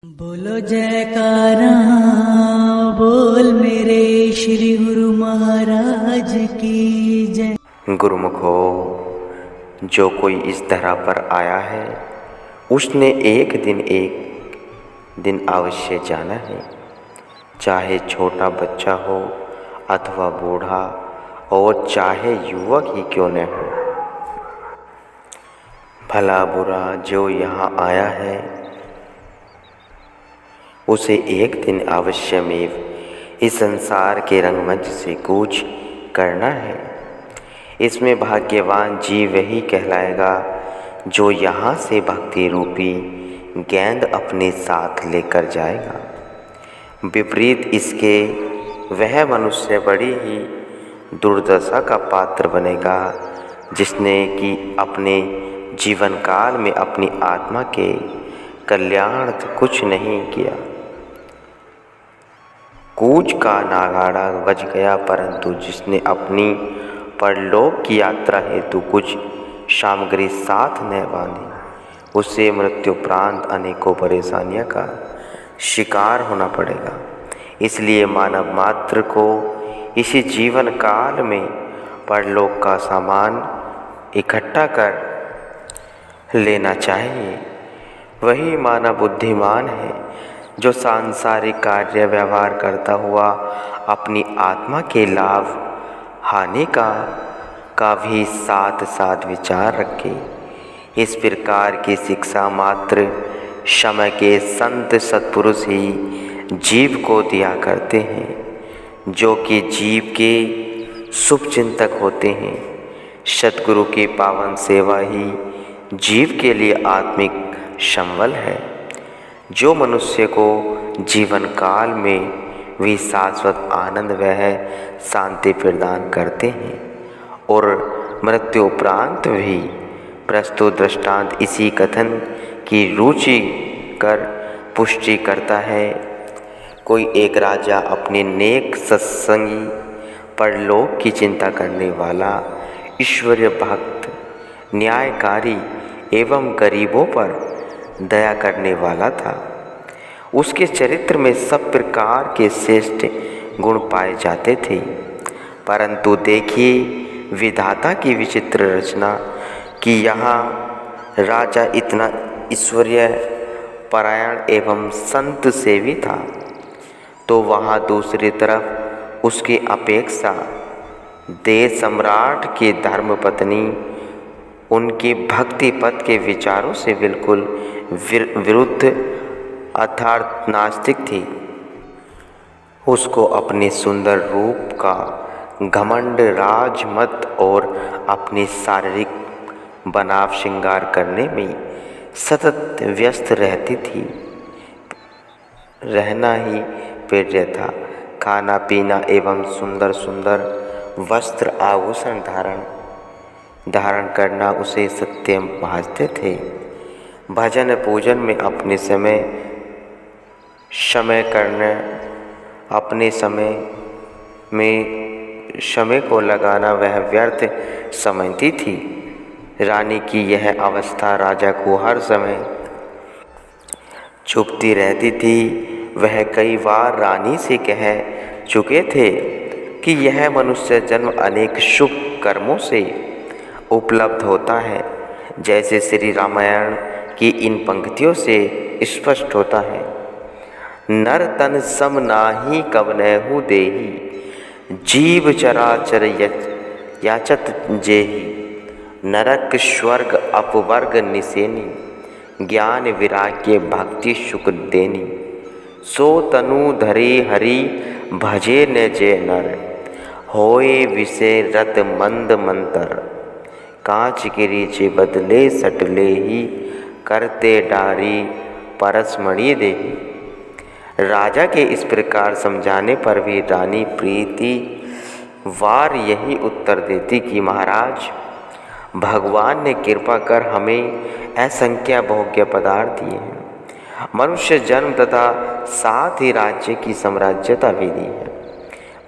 बोलो जयकारा बोल मेरे श्री गुरु महाराज की जय। गुरुमुखो, जो कोई इस धरा पर आया है उसने एक दिन अवश्य जाना है, चाहे छोटा बच्चा हो अथवा बूढ़ा और चाहे युवक ही क्यों न हो। भला बुरा जो यहाँ आया है उसे एक दिन अवश्यमेव इस संसार के रंगमंच से कूच करना है। इसमें भाग्यवान जीव वही कहलाएगा जो यहाँ से भक्ति रूपी गेंद अपने साथ लेकर जाएगा। विपरीत इसके वह मनुष्य बड़ी ही दुर्दशा का पात्र बनेगा जिसने कि अपने जीवन काल में अपनी आत्मा के कल्याणार्थ कुछ नहीं किया। कूच का नागाड़ा बज गया, परंतु जिसने अपनी परलोक की यात्रा हेतु कुछ सामग्री साथ न बांधी उसे मृत्युपरांत अनेकों परेशानियों का शिकार होना पड़ेगा। इसलिए मानव मात्र को इसी जीवन काल में परलोक का सामान इकट्ठा कर लेना चाहिए। वही मानव बुद्धिमान है जो सांसारिक कार्य व्यवहार करता हुआ अपनी आत्मा के लाभ हानि का भी साथ साथ विचार रखे। इस प्रकार की शिक्षा मात्र समय के संत सत्पुरुष ही जीव को दिया करते हैं, जो कि जीव के शुभ चिंतक होते हैं। सतगुरु की पावन सेवा ही जीव के लिए आत्मिक संबल है, जो मनुष्य को जीवन काल में भी शाश्वत आनंद व शांति प्रदान करते हैं और मृत्यु उपरांत भी। प्रस्तुत दृष्टांत इसी कथन की रुचि कर पुष्टि करता है। कोई एक राजा अपने नेक सत्संगी परलोक की चिंता करने वाला ईश्वरीय भक्त, न्यायकारी एवं गरीबों पर दया करने वाला था। उसके चरित्र में सब प्रकार के श्रेष्ठ गुण पाए जाते थे, परंतु देखिए विधाता की विचित्र रचना कि यहाँ राजा इतना ईश्वरीय परायण एवं संत सेवी था, तो वहाँ दूसरी तरफ उसकी अपेक्षा देश सम्राट की धर्मपत्नी उनके भक्ति पथ के विचारों से बिल्कुल विरुद्ध अर्थात नास्तिक थी। उसको अपने सुंदर रूप का घमंड, राजमत और अपने शारीरिक बनाव श्रृंगार करने में सतत व्यस्त रहना ही प्रिय था। खाना पीना एवं सुंदर सुंदर वस्त्र आभूषण धारण करना उसे सत्य भासते थे। भजन पूजन में अपने समय को लगाना वह व्यर्थ समझती थी। रानी की यह अवस्था राजा को हर समय चुभती रहती थी। वह कई बार रानी से कह चुके थे कि यह मनुष्य जन्म अनेक शुभ कर्मों से उपलब्ध होता है, जैसे श्री रामायण की इन पंक्तियों से स्पष्ट होता है। नर तन सम नाही कवनेहु देहि, जीव चराचर याचत जेहि। नरक स्वर्ग अपवर्ग निसेनी, ज्ञान विराग्य भक्ति सुख देनी। सो तनु धरे हरि भजे न जे नर, होए विषय रत मंद मंतर। कांच गिरीचे बदले सटले ही, करते डारी परसमणि देही। राजा के इस प्रकार समझाने पर भी रानी प्रीति वार यही उत्तर देती कि महाराज, भगवान ने कृपा कर हमें असंख्य भोग्य पदार्थ दिए हैं, मनुष्य जन्म तथा साथ ही राज्य की साम्राज्यता भी दी है।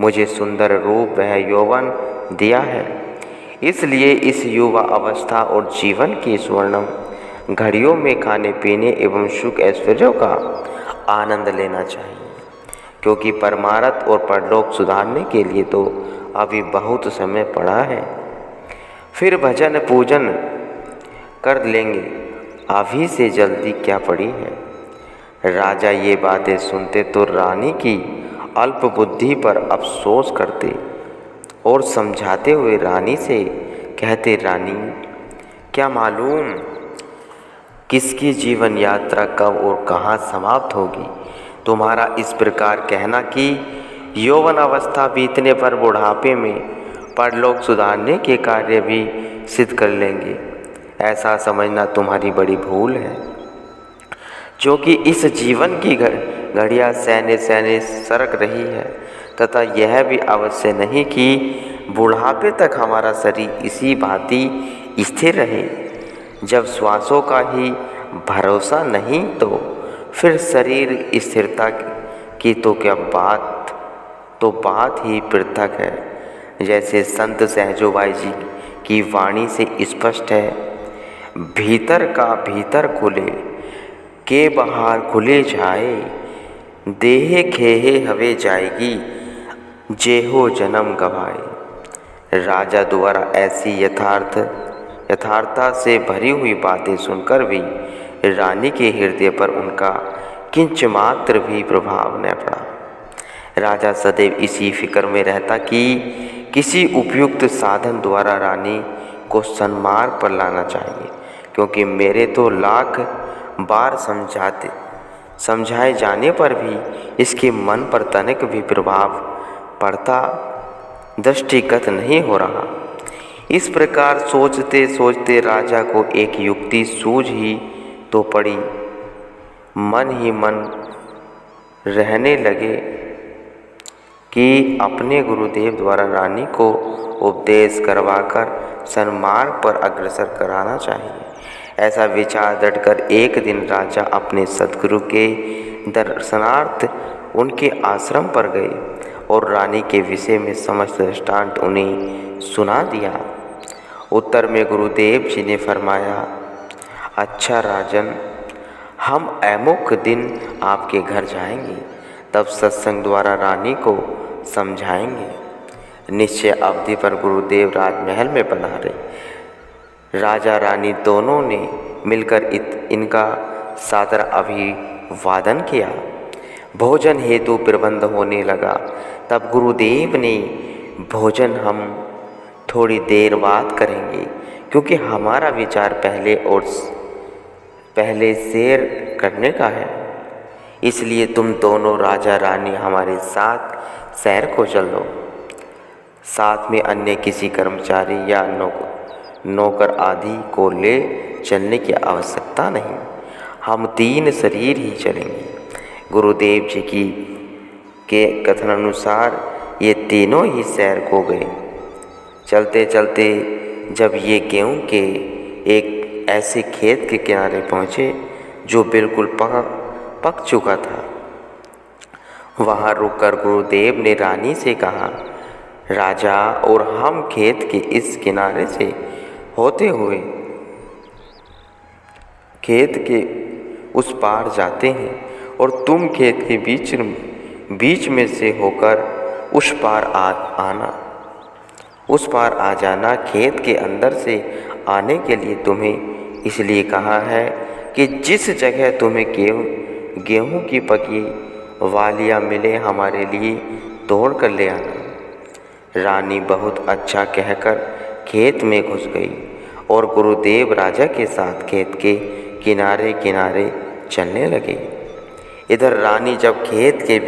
मुझे सुंदर रूप वह यौवन दिया है, इसलिए इस युवा अवस्था और जीवन की स्वर्णिम घड़ियों में खाने पीने एवं सुख ऐश्वर्यों का आनंद लेना चाहिए, क्योंकि परमार्थ और परलोक सुधारने के लिए तो अभी बहुत समय पड़ा है। फिर भजन पूजन कर लेंगे, अभी से जल्दी क्या पड़ी है। राजा ये बातें सुनते तो रानी की अल्प बुद्धि पर अफसोस करते और समझाते हुए रानी से कहते, रानी क्या मालूम किसकी जीवन यात्रा कब और कहाँ समाप्त होगी। तुम्हारा इस प्रकार कहना कि यौवन अवस्था बीतने पर बुढ़ापे में परलोक सुधारने के कार्य भी सिद्ध कर लेंगे, ऐसा समझना तुम्हारी बड़ी भूल है। क्योंकि इस जीवन की घड़ियाँ सैने सैने सरक रही है तथा यह भी अवश्य नहीं कि बुढ़ापे तक हमारा शरीर इसी भांति स्थिर रहे। जब श्वासों का ही भरोसा नहीं तो फिर शरीर स्थिरता की तो क्या बात ही पृथक है। जैसे संत सहजोबाई जी की वाणी से स्पष्ट है, भीतर का भीतर खुले के बाहर खुले जाए, देहे खेहे हवे जाएगी जेहो जन्म गवाए। राजा द्वारा ऐसी यथार्थता से भरी हुई बातें सुनकर भी रानी के हृदय पर उनका किंच मात्र भी प्रभाव न पड़ा। राजा सदैव इसी फिक्र में रहता कि किसी उपयुक्त साधन द्वारा रानी को सन्मार्ग पर लाना चाहिए, क्योंकि मेरे तो लाख बार समझाए जाने पर भी इसके मन पर तनिक भी प्रभाव पड़ता दृष्टिगत नहीं हो रहा। इस प्रकार सोचते सोचते राजा को एक युक्ति सूझ ही तो पड़ी। मन ही मन रहने लगे कि अपने गुरुदेव द्वारा रानी को उपदेश करवाकर सन्मार्ग पर अग्रसर कराना चाहिए। ऐसा विचार दृढ़कर एक दिन राजा अपने सद्गुरु के दर्शनार्थ उनके आश्रम पर गए और रानी के विषय में समस्त दृष्टांत उन्हें सुना दिया। उत्तर में गुरुदेव जी ने फरमाया, अच्छा राजन, हम अमुक दिन आपके घर जाएंगे, तब सत्संग द्वारा रानी को समझाएंगे। निश्चय अवधि पर गुरुदेव राजमहल में पधारे। राजा रानी दोनों ने मिलकर इनका सादर अभिवादन किया। भोजन हेतु प्रबंध होने लगा। तब गुरुदेव ने, भोजन हम थोड़ी देर बाद करेंगे, क्योंकि हमारा विचार पहले सैर करने का है। इसलिए तुम दोनों राजा रानी हमारे साथ सैर को चलो। साथ में अन्य किसी कर्मचारी या नौकर आदि को ले चलने की आवश्यकता नहीं। हम 3 शरीर ही चलेंगे। गुरुदेव जी के कथन अनुसार ये तीनों ही सैर को गए। चलते चलते जब ये गेहूं के एक ऐसे खेत के किनारे पहुँचे जो बिल्कुल पक चुका था, वहाँ रुककर गुरुदेव ने रानी से कहा, राजा और हम खेत के इस किनारे से होते हुए खेत के उस पार जाते हैं और तुम खेत के बीच में से होकर उस पार आ जाना। खेत के अंदर से आने के लिए तुम्हें इसलिए कहा है कि जिस जगह तुम्हें गेहूं की पकी वालियाँ मिले हमारे लिए तोड़ कर ले आना। रानी बहुत अच्छा कहकर खेत में घुस गई और गुरुदेव राजा के साथ खेत के किनारे किनारे चलने लगे। इधर रानी जब खेत के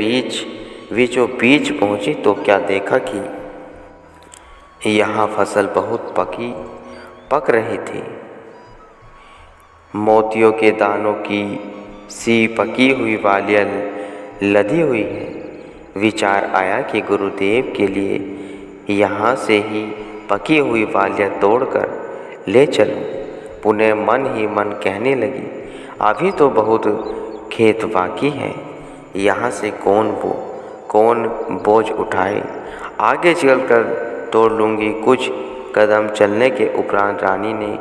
बीचों बीच पहुंची तो क्या देखा कि यहाँ फसल बहुत पक रही थी। मोतियों के दानों की सी पकी हुई वालियाँ लदी हुई है। विचार आया कि गुरुदेव के लिए यहाँ से ही पकी हुई वालियाँ तोड़कर ले चलूं। पुनः मन ही मन कहने लगी, अभी तो बहुत खेत बाकी है, यहाँ से कौन बोझ उठाए, आगे चलकर तोड़ लूँगी। कुछ कदम चलने के उपरांत रानी ने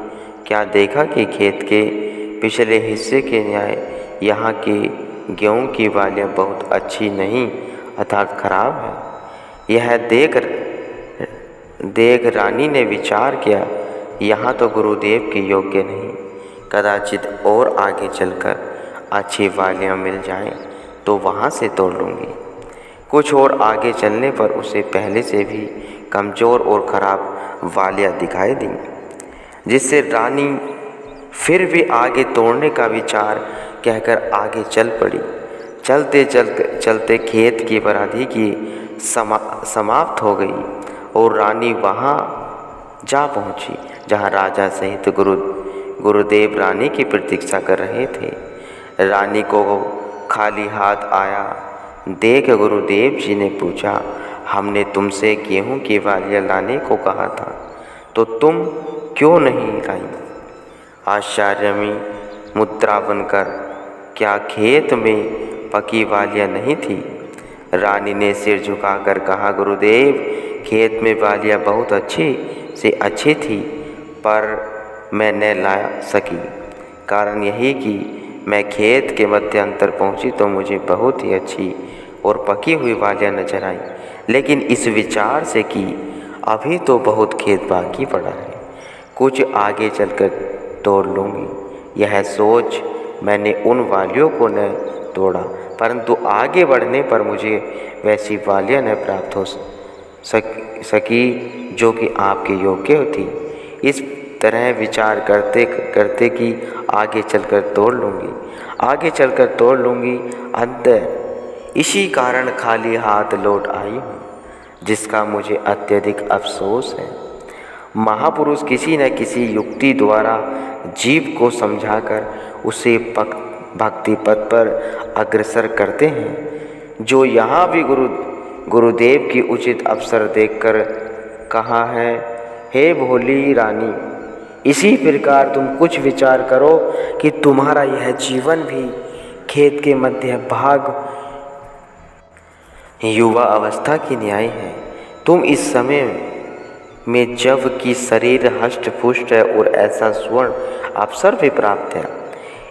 क्या देखा कि खेत के पिछले हिस्से के न्याय यहाँ के गेहूं की बालियां बहुत अच्छी नहीं अर्थात खराब है। यह देख रानी ने विचार किया, यहाँ तो गुरुदेव के योग्य नहीं, कदाचित और आगे चलकर अच्छी वालियाँ मिल जाएं तो वहाँ से तोड़ लूँगी। कुछ और आगे चलने पर उसे पहले से भी कमज़ोर और ख़राब वालियाँ दिखाई दी, जिससे रानी फिर भी आगे तोड़ने का विचार कहकर आगे चल पड़ी। चलते चलते खेत की बराधी की समाप्त हो गई और रानी वहाँ जा पहुँची जहाँ राजा सहित गुरुदेव रानी की प्रतीक्षा कर रहे थे। रानी को खाली हाथ आया देख गुरुदेव जी ने पूछा, हमने तुमसे गेहूं की बालियाँ लाने को कहा था तो तुम क्यों नहीं लाई? आश्चर्य में मुद्रा बनकर, क्या खेत में पकी बालियाँ नहीं थी? रानी ने सिर झुकाकर कहा, गुरुदेव, खेत में बालियाँ बहुत अच्छी थी पर मैं न ला सकी। कारण यही कि मैं खेत के मध्यांतर पहुंची तो मुझे बहुत ही अच्छी और पकी हुई बालियाँ नजर आई, लेकिन इस विचार से कि अभी तो बहुत खेत बाकी पड़ा है, कुछ आगे चलकर तोड़ लूँगी। यह सोच मैंने उन बालियों को न तोड़ा, परंतु आगे बढ़ने पर मुझे वैसी बालियाँ न प्राप्त हो सकी जो कि आपके योग्य थी। इस तरह विचार करते करते कि आगे चलकर तोड़ लूँगी, अंततः इसी कारण खाली हाथ लौट आई हूँ, जिसका मुझे अत्यधिक अफसोस है। महापुरुष किसी न किसी युक्ति द्वारा जीव को समझाकर उसे भक्ति पथ पर अग्रसर करते हैं, जो यहाँ भी गुरुदेव की उचित अवसर देखकर कहा है, हे भोली रानी, इसी प्रकार तुम कुछ विचार करो कि तुम्हारा यह जीवन भी खेत के मध्य भाग युवा अवस्था की न्याय है। तुम इस समय में जब कि शरीर हष्ट पुष्ट है और ऐसा स्वर्ण अवसर भी प्राप्त है,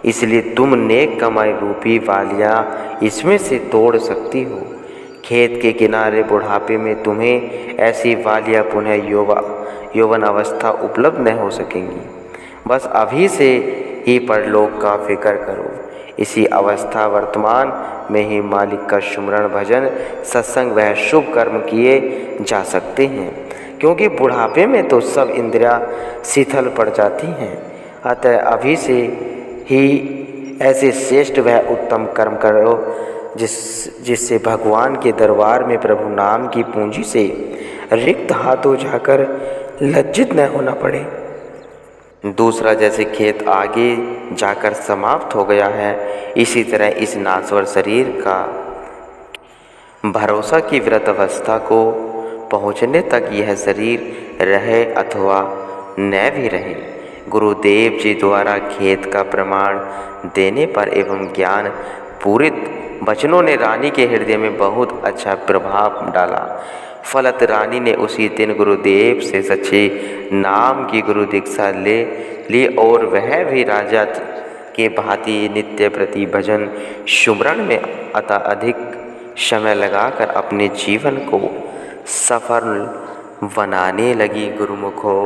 इसलिए तुम नेक कमाई रूपी बालियाँ इसमें से तोड़ सकती हो। खेत के किनारे बुढ़ापे में तुम्हें ऐसी बालियाँ पुनः यौवन अवस्था उपलब्ध न हो सकेंगी। बस अभी से ही परलोक का फिक्र करो। इसी अवस्था वर्तमान में ही मालिक का सुमरण, भजन, सत्संग वह शुभ कर्म किए जा सकते हैं, क्योंकि बुढ़ापे में तो सब इंद्रियां शिथिल पड़ जाती हैं। अतः अभी से ही ऐसे श्रेष्ठ वह उत्तम कर्म करो जिससे भगवान के दरबार में प्रभु नाम की पूंजी से रिक्त हाथों जाकर लज्जित न होना पड़े। दूसरा, जैसे खेत आगे जाकर समाप्त हो गया है, इसी तरह इस नाश्वर शरीर का भरोसा की व्रत अवस्था को पहुँचने तक यह शरीर रहे अथवा न भी रहे, गुरुदेव जी द्वारा खेत का प्रमाण देने पर एवं ज्ञान पूरित वचनों ने रानी के हृदय में बहुत अच्छा प्रभाव डाला। फलत रानी ने उसी दिन गुरुदेव से सच्चे नाम की गुरु दीक्षा ले ली और वह भी राजा के भांति नित्य प्रति भजन सुमरण में अधिक समय लगाकर अपने जीवन को सफल बनाने लगी। गुरुमुखो।